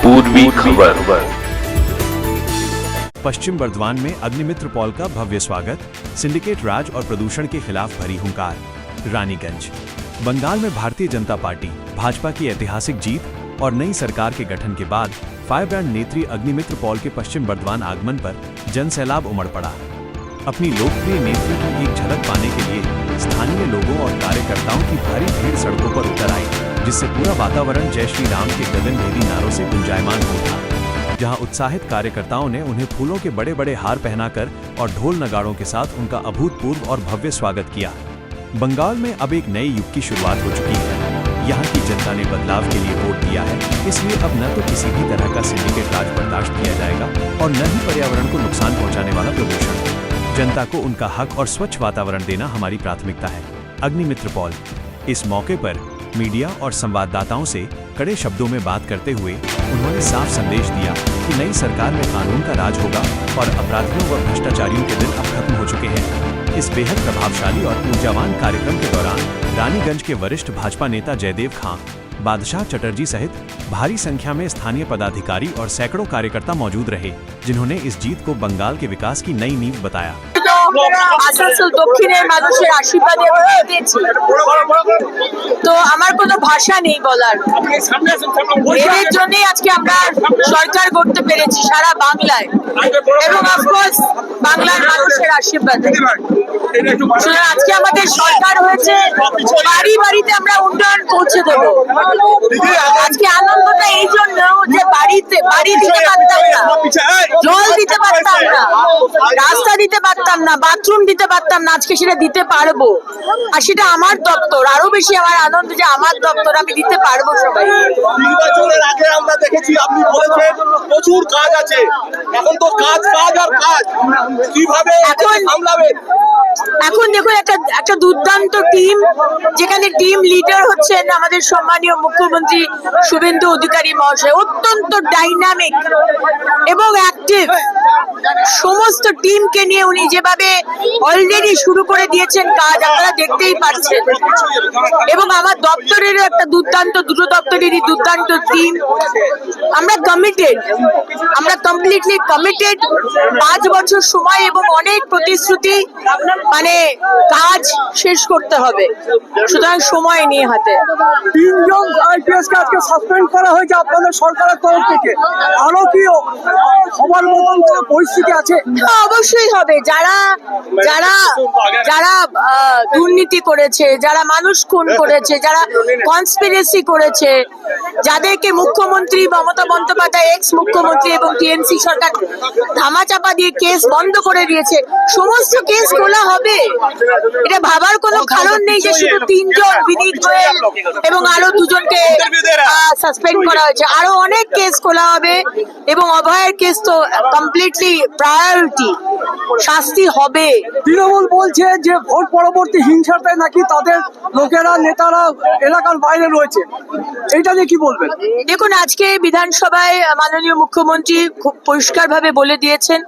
पूर्वी खबर। पश्चिम बर्धमान में अग्निमित्र पॉल का भव्य स्वागत, सिंडिकेट राज और प्रदूषण के खिलाफ भरी हुंकार। रानीगंज बंगाल में भारतीय जनता पार्टी भाजपा की ऐतिहासिक जीत और नई सरकार के गठन के बाद फायर ब्रांड नेत्री अग्निमित्र पॉल के पश्चिम बर्धमान आगमन पर जन सैलाब उमड़ पड़ा। अपनी लोकप्रिय नेत्री की एक झलक पाने के लिए स्थानीय लोगों और कार्यकर्ताओं की भारी भीड़ सड़कों पर उतर आई, जिससे पूरा वातावरण जय श्री राम के गगनभेदी नारों से गुंजायमान हो उठा। जहां उत्साहित कार्यकर्ताओं ने उन्हें फूलों के बड़े बड़े हार पहनाकर और ढोल नगाड़ों के साथ उनका अभूतपूर्व और भव्य स्वागत किया। बंगाल में अब एक नए युग की शुरुआत हो चुकी है। यहाँ की जनता ने बदलाव के लिए वोट दिया है, इसलिए अब न तो किसी भी तरह का सिंडिकेट राज बर्दाश्त किया जाएगा और न ही पर्यावरण को नुकसान पहुँचाने वाला प्रदूषण। जनता को उनका हक और स्वच्छ वातावरण देना हमारी प्राथमिकता है। अग्निमित्र पॉल इस मौके पर मीडिया और संवाददाताओं से कड़े शब्दों में बात करते हुए उन्होंने साफ संदेश दिया कि नई सरकार में कानून का राज होगा और अपराधियों व भ्रष्टाचारियों के दिन अब खत्म हो चुके हैं। इस बेहद प्रभावशाली और ऊर्जावान कार्यक्रम के दौरान रानीगंज के वरिष्ठ भाजपा नेता जयदेव खां, बादशाह चटर्जी सहित भारी संख्या में स्थानीय पदाधिकारी और सैकड़ों कार्यकर्ता मौजूद रहे, जिन्होंने इस जीत को बंगाल के विकास की नई नींव बताया। আসানসোল দক্ষিণের মানুষের আশীর্বাদে পেয়েছি, তো আমার কোনো ভাষা নেই বলার। এর জন্যই আজকে আমরা সরকার গড়তে পেরেছি সারা বাংলায় এবং অফকোর্স বাংলার মানুষের আশীর্বাদে। সুতরাং আজকে আমাদের সরকার হয়েছে, বাড়ি বাড়িতে আমরা উন্নয়ন পৌঁছে দেবো। আজকে আনন্দটা এই জন্য যে বাড়িতে বাড়ি দিতে পারতাম না, জল দিতে পারতাম না, রাস্তা দিতে পারতাম না, বাথরুম দিতে পারতাম না, আজকে সেটা দিতে পারবো। আর সেটা আমার দপ্তর, আরো বেশি আমার আনন্দ যে আমার দপ্তর আমি দিতে পারবো সবাই। নির্বাচনের আগে আমরা দেখেছি আপনি বলেছেন প্রচুর কাজ আছে, এখন তো কাজ আর কাজ, কিভাবে এখন সামলাবেন? এখন দেখুন একটা দুর্দান্ত টিম, যেখানে টিম লিডার হচ্ছেন আমাদের সম্মানীয় মুখ্যমন্ত্রী শুভেন্দু অধিকারী মহাশয়, অত্যন্ত ডাইনামিক এবং অ্যাক্টিভ। সমস্ত টিমকে নিয়ে উনি যেভাবে অলরেডি শুরু করে দিয়েছেন কাজ, আপনারা দেখতেই পাচ্ছেন। এবং আমার দপ্তরের একটা দুর্দান্ত, দুটো দপ্তরেরই দুর্দান্ত টিম। আমরা কমিটেড, আমরা কমপ্লিটলি কমিটেড। 5 বছর সময় এবং অনেক প্রতিশ্রুতি, মানে কাজ শেষ করতে হবে, সুতরাং সময় নিয়ে হাতে। 3 জন আইপিএস কে আজকে সাসপেন্ড করা হয়েছে আপনাদের সরকারের তরফ থেকে, আরো কি সবার মতন পরিস্থিতি আছে? অবশ্যই হবে। যারা যারা যারা দুর্নীতি করেছে, যারা মানুষ খুন করেছে, যারা কনস্পিরেসি করেছে, যাদেরকে মুখ্যমন্ত্রী মমতা বন্দ্যোপাধ্যায়, এক্স মুখ্যমন্ত্রী এবং টিএমসি সরকার ধামাচাপা দিয়ে কেস বন্ধ করে দিয়েছে, সমস্ত কেস খোলা হবে। এটা ভাবার কোনো কারণ নেই যে শুধু 3 জন, বিনীত গোয়েল এবং আরো 2 জনকে সাসপেন্ড করা হয়েছে। আরো অনেক কেস খোলা হবে এবং অভয়ের কেস তো কমপ্লিটলি প্রায়োরিটি, শাস্তি হবে। তৃণমূল বলছে যে ভোট পরবর্তী হিংসাটায় নাকি তাদের লোকেরা, নেতারা এলাকার বাইরে রয়েছে, এইটা নিয়ে কি বলবেন? দেখুন, আজকে বিধানসভায় মাননীয় মুখ্যমন্ত্রী খুব পরিষ্কারভাবে বলে দিয়েছেন,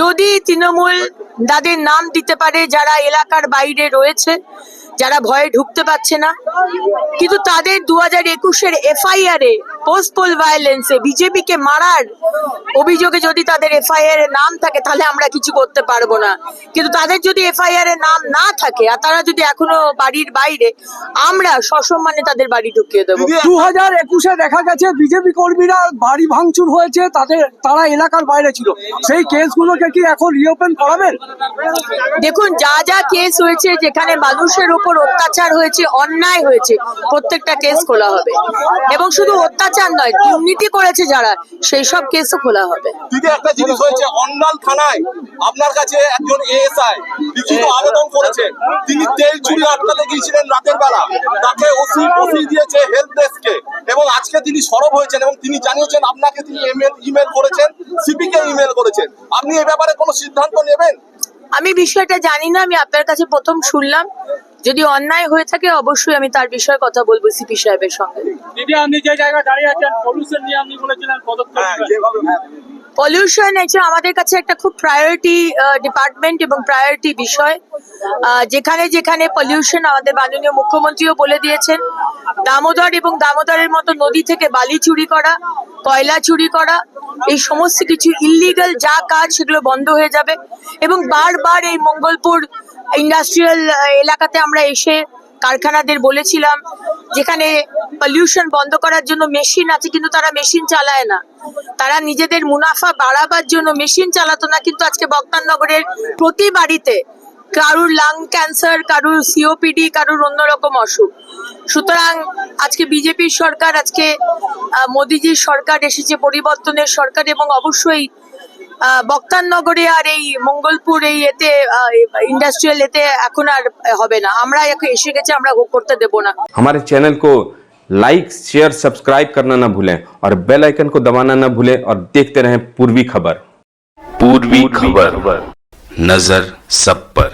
যদি তৃণমূল তাদের নাম দিতে পারে যারা এলাকার বাইরে রয়েছে, যারা ভয়ে ঢুকতে পারছে না, কিন্তু তাদের 2021-এর এফআইআর এ পোস্ট পোল ভায়োলেন্সে বিজেপি কে মারার অভিযোগে যদি তাদের এফআইআর এর নাম থাকে, তাহলে আমরা কিছু করতে পারবো না। কিন্তু তাদের যদি এফআইআর এর নাম না থাকে আর তারা যদি এখনো বাড়ির বাইরে, আমরা সসম্মানে তাদের বাড়ি ঢুকিয়ে দেবো। 2021-এ দেখা গেছে বিজেপি কর্মীরা বাড়ি ভাঙচুর হয়েছে, তারা এলাকার বাইরে ছিল, সেই কেসগুলোকে কি এখন রিওপেন করাবেন? দেখুন, যা যা কেস হয়েছে, যেখানে মানুষের উপর অত্যাচার হয়েছে, অন্যায় হয়েছে, প্রত্যেকটা কেস খোলা হবে। এবং শুধু অত্যাচার নয়, দুর্নীতি করেছে যারা, সেই সব কেসও খোলা হবে। দিদি, একটা জিনিস হয়েছে, অন্যাল থানায় আপনার কাছে একজন এএসআই লিখিত আবেদন করেছেন। তিনি তেল চুরি আটকাতে গিয়েছিলেন রাতের বেলা, তাকে ওসি দিয়েছে হেল্প ডেস্ককে, এবং আজকে তিনি সরব হয়েছেন এবং তিনি জানিয়েছেন আপনাকে তিনি ইমেল করেছেন, সিপিকে ইমেল করেছেন। আপনি এই ব্যাপারে কোনো সিদ্ধান্ত নেবেন? আমি বিষয়টা জানি না, আমি আপনার কাছে প্রথম শুনলাম। যদি অন্যায় হয়ে থাকে অবশ্যই আমি তার বিষয়ে কথা বলবো সিপি সাহেবের সঙ্গে। দিদি, আপনি যে জায়গায় দাঁড়িয়ে আছেন, পলিউশন নিয়ে আপনি বলেছিলেন পদক্ষেপ। পলিউশন হচ্ছে আমাদের কাছে একটা খুব প্রায়োরিটি ডিপার্টমেন্ট এবং প্রায়োরিটি বিষয়। যেখানে যেখানে পলিউশন, আমাদের মাননীয় মুখ্যমন্ত্রীও বলে দিয়েছেন দামোদর এবং দামোদরের মতো নদী থেকে বালি চুরি করা, কয়লা চুরি করা, এই সমস্ত কিছু ইল্লিগাল যা কাজ সেগুলো বন্ধ হয়ে যাবে। এবং বারবার এই মঙ্গলপুর ইন্ডাস্ট্রিয়াল এলাকাতে আমরা এসে কারখানাদের বলেছিলাম, যেখানে পলিউশন বন্ধ করার জন্য মেশিন আছে কিন্তু তারা মেশিন চালায় না, তারা নিজেদের মুনাফা বাড়াবার জন্য মেশিন চালাতো না, কিন্তু আজকে বক্তারনগরের প্রতি বাড়িতে কারুর লাং ক্যান্সার, কারুর সিওপিডি, কারুর অন্যরকম অসুখ। সুতরাং আজকে বিজেপির সরকার, আজকে মোদিজির সরকার এসেছে, পরিবর্তনের সরকার, এবং অবশ্যই বক্তারনগরে আর এই মঙ্গলপুর এই এতে ইন্ডাস্ট্রিয়াল এতে এখন আর হবে না। আমরা এসে গেছে, আমরা করতে দেব না। हमारे चैनल को लाइक शेयर सब्सक्राइब करना ना भूलें और बेल आइकन को दबाना ना भूलें और देखते रहें पूर्वी खबर। पूर्वी खबर, नजर सब पर।